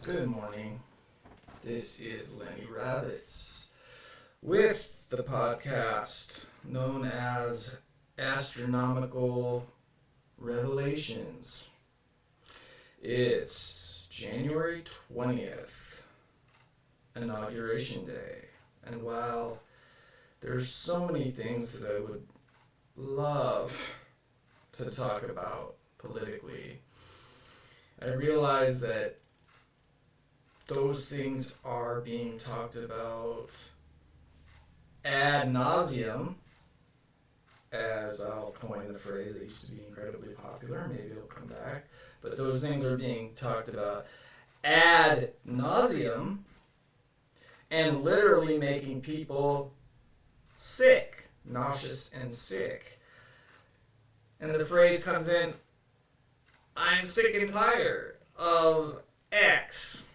Good morning. This is Lenny Ravitz with the podcast known as Astronomical Revelations. It's January 20th, Inauguration Day. And while there's so many things that I would love to talk about politically, I realize that those things are being talked about ad nauseum, as I'll coin the phrase that used to be incredibly popular. Maybe it'll come back. But those things are being talked about ad nauseum and literally making people sick, nauseous and sick. And the phrase comes in, I'm sick and tired of X.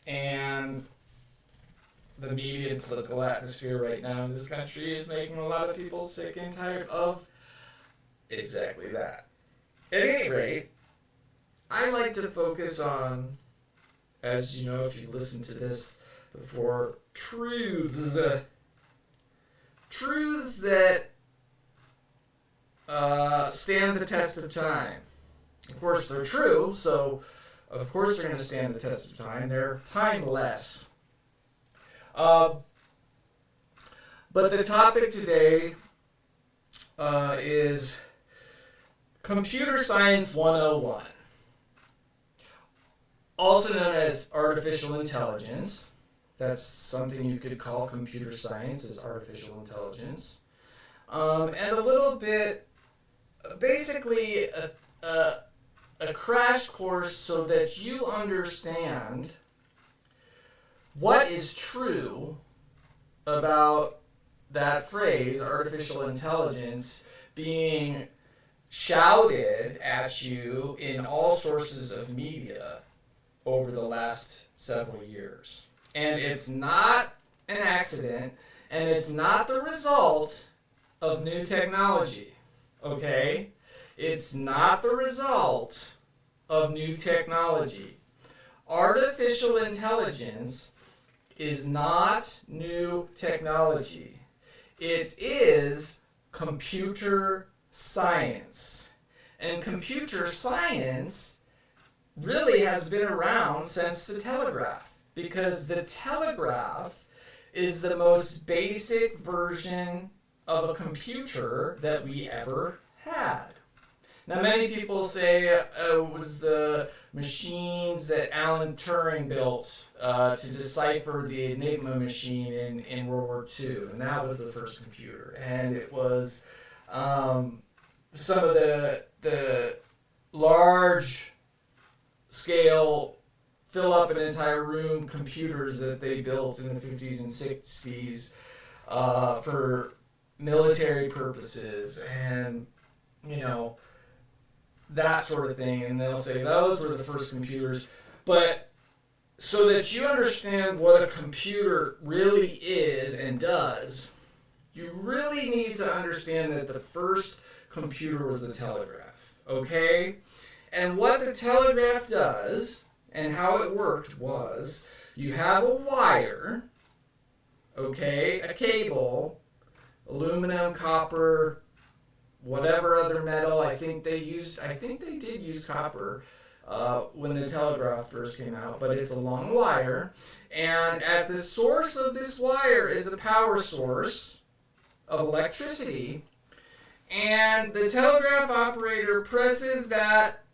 And the media and political atmosphere right now in this country is making a lot of people sick and tired of exactly that. At any rate, I like to focus on, as you know if you listened to this before, truths that stand the test of time. Of course, they're true, so of course they're going to stand the test of time. They're timeless. But the topic today is Computer Science 101, also known as artificial intelligence. That's something you could call computer science, is artificial intelligence. And a little bit, basically a crash course so that you understand what is true about that phrase, artificial intelligence, being shouted at you in all sources of media over the last several years. And it's not an accident, and it's not the result of new technology, okay? It's not the result of new technology. Artificial intelligence is not new technology. It is computer science. And computer science really has been around since the telegraph, because the telegraph is the most basic version of a computer that we ever had. Now, many people say it was the machines that Alan Turing built to decipher the Enigma machine in World War II, and that was the first computer. And it was some of the large scale fill up an entire room computers that they built in the 50s and 60s for military purposes and, that sort of thing. And they'll say those were the first computers. But so that you understand what a computer really is and does, you really need to understand that the first computer was the telegraph, okay? And what the telegraph does and how it worked was you have a wire, okay, a cable, aluminum, copper, whatever other metal. I think they did use copper when the telegraph first came out, but it's a long wire. And at the source of this wire is a power source of electricity. And the telegraph operator presses that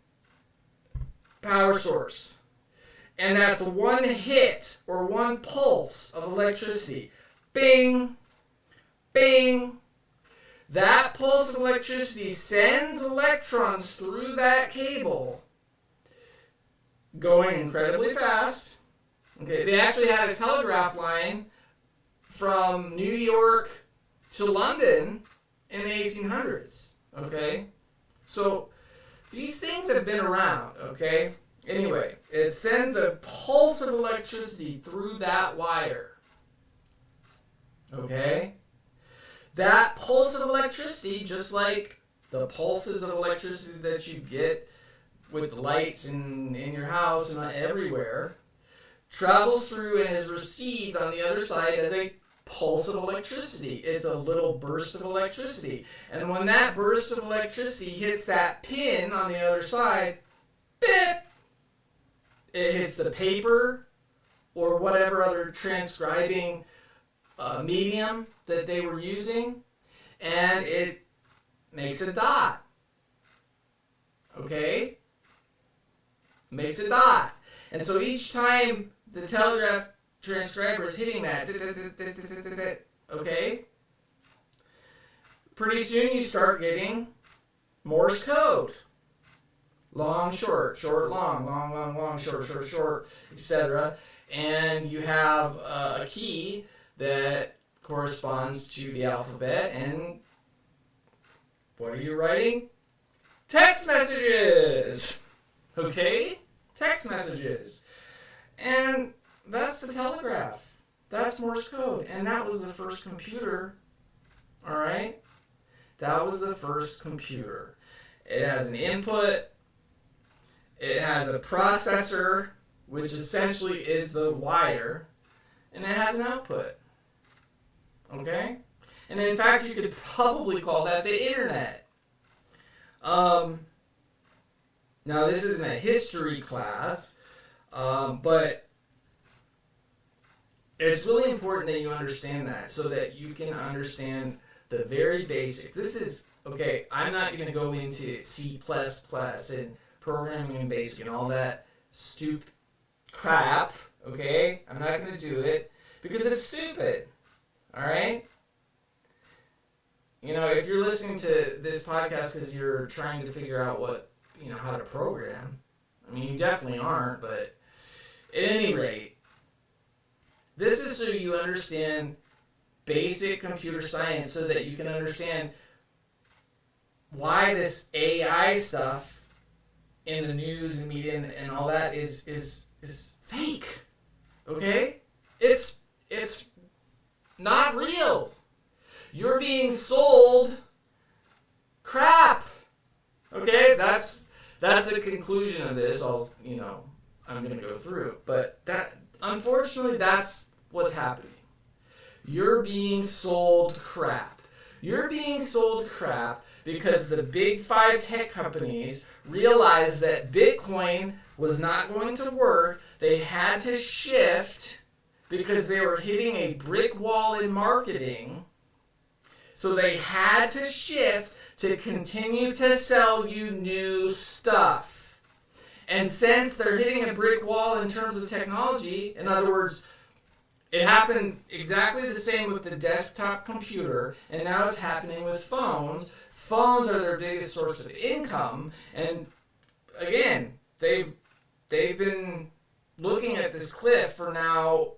power source. And that's one hit or one pulse of electricity. Bing, bing. That pulse of electricity sends electrons through that cable, going incredibly fast. Okay, they actually had a telegraph line from New York to London in the 1800s. Okay, so these things have been around. Okay, anyway, it sends a pulse of electricity through that wire. Okay. That pulse of electricity, just like the pulses of electricity that you get with the lights in your house and everywhere, travels through and is received on the other side as a pulse of electricity. It's a little burst of electricity. And when that burst of electricity hits that pin on the other side, beep, it hits the paper or whatever other transcribing medium that they were using, and it makes a dot. Okay? Makes a dot. And so each time the telegraph transcriber is hitting that, okay? Pretty soon you start getting Morse code. Long, short, short, long, long, long, long, short, short, short, etc. And you have a key that corresponds to the alphabet. And what are you writing? Text messages! Okay? Text messages. And that's the telegraph. That's Morse code. And that was the first computer. All right? That was the first computer. It has an input. It has a processor, which essentially is the wire. And it has an output. Okay? And in fact, you could probably call that the internet. Now, this isn't a history class, but it's really important that you understand that so that you can understand the very basics. This is, okay, I'm not going to go into C++ and programming in BASIC and all that stupid crap, okay? I'm not going to do it because it's stupid, all right? You know, if you're listening to this podcast because you're trying to figure out what, you know, how to program, I mean, you definitely aren't, but at any rate, this is so you understand basic computer science so that you can understand why this AI stuff in the news and media and all that is fake, okay? It's not real. You're being sold crap. Okay, that's the conclusion of this. I'm going to go through, but unfortunately that's what's happening. You're being sold crap. You're being sold crap because the big 5 tech companies realized that Bitcoin was not going to work. They had to shift because they were hitting a brick wall in marketing. So they had to shift to continue to sell you new stuff. And since they're hitting a brick wall in terms of technology, in other words, it happened exactly the same with the desktop computer, and now it's happening with phones. Phones are their biggest source of income, and again, they've been looking at this cliff for now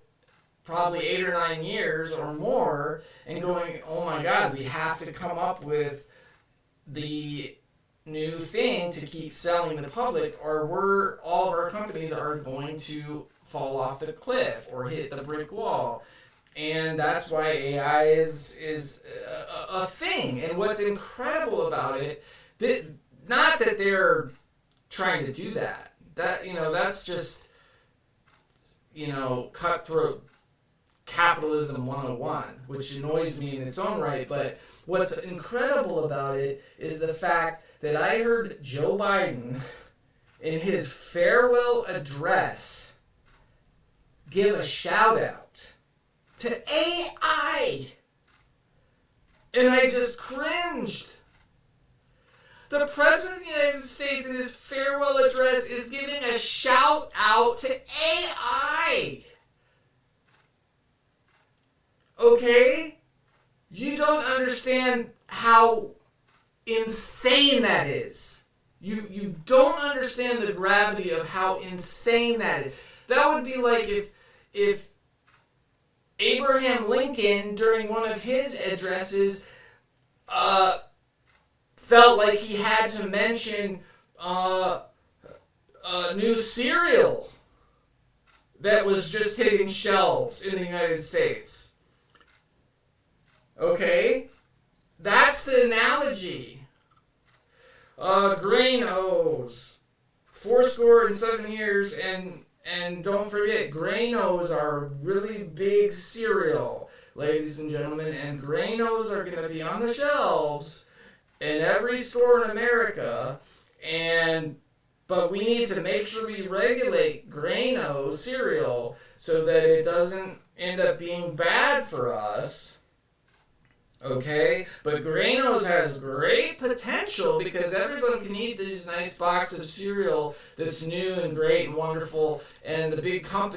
probably 8 or 9 years or more, and going, oh my God, we have to come up with the new thing to keep selling to the public, or all of our companies are going to fall off the cliff or hit the brick wall. And that's why AI is a thing. And what's incredible about it, not that they're trying to do that. That's just, cutthroat capitalism 101, which annoys me in its own right. But what's incredible about it is the fact that I heard Joe Biden in his farewell address give a shout out to AI. And I just cringed. The President of the United States in his farewell address is giving a shout out to AI. Okay? You don't understand how insane that is. You don't understand the gravity of how insane that is. That would be like if Abraham Lincoln, during one of his addresses, felt like he had to mention a new cereal that was just hitting shelves in the United States. Okay? That's the analogy. Green O's. 407 years, and don't forget, Granos are really big cereal, ladies and gentlemen, and Granos are going to be on the shelves in every store in America, but we need to make sure we regulate Grano cereal so that it doesn't end up being bad for us. Okay, but Granos has great potential because everyone can eat this nice box of cereal that's new and great and wonderful, and the big companies